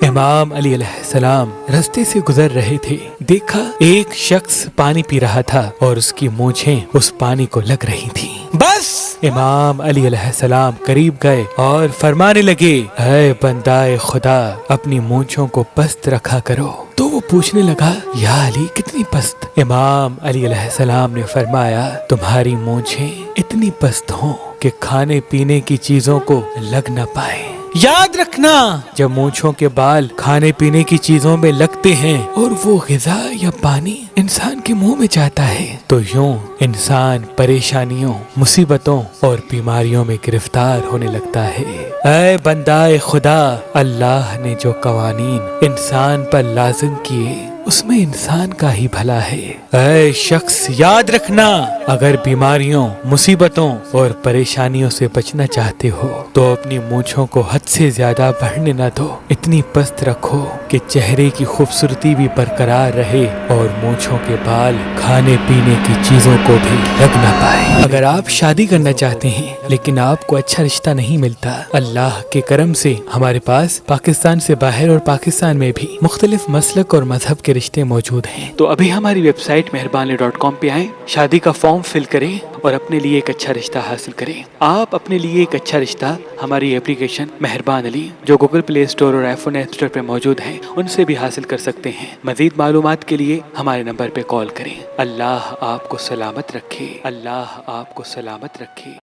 امام علی علیہ السلام راستے سے گزر رہے تھے، دیکھا ایک شخص پانی پی رہا تھا اور اس کی مونچھیں اس پانی کو لگ رہی تھیں۔ بس امام علی علیہ السلام قریب گئے اور فرمانے لگے، اے بندائے خدا، اپنی مونچھوں کو پست رکھا کرو۔ تو وہ پوچھنے لگا، یا علی کتنی پست؟ امام علی علیہ السلام نے فرمایا، تمہاری مونچھیں اتنی پست ہوں کہ کھانے پینے کی چیزوں کو لگ نہ پائے۔ یاد رکھنا، جب مونچھوں کے بال کھانے پینے کی چیزوں میں لگتے ہیں اور وہ غذا یا پانی انسان کے منہ میں جاتا ہے تو یوں انسان پریشانیوں، مصیبتوں اور بیماریوں میں گرفتار ہونے لگتا ہے۔ اے بندائے خدا، اللہ نے جو قوانین انسان پر لازم کیے اس میں انسان کا ہی بھلا ہے۔ اے شخص، یاد رکھنا، اگر بیماریوں، مصیبتوں اور پریشانیوں سے بچنا چاہتے ہو تو اپنی مونچھوں کو حد سے زیادہ بڑھنے نہ دو، اتنی پست رکھو کہ چہرے کی خوبصورتی بھی برقرار رہے اور مونچھوں کے بال کھانے پینے کی چیزوں کو بھی لگ نہ پائے۔ اگر آپ شادی کرنا چاہتے ہیں لیکن آپ کو اچھا رشتہ نہیں ملتا، اللہ کے کرم سے ہمارے پاس پاکستان سے باہر اور پاکستان میں بھی مختلف مسلک اور مذہب کے رشتے موجود ہیں، تو ابھی ہماری ویب سائٹ مہربان.com پہ آئیں، شادی کا فارم فل کریں اور اپنے لیے ایک اچھا رشتہ حاصل کریں۔ آپ اپنے لیے ایک اچھا رشتہ ہماری اپلیکیشن مہربان علی جو گوگل پلے اسٹور اور آئی فون ایپ اسٹور پہ موجود ہے ان سے بھی حاصل کر سکتے ہیں۔ مزید معلومات کے لیے ہمارے نمبر پہ کال کریں۔ اللہ آپ کو سلامت رکھے، اللہ آپ کو سلامت رکھے۔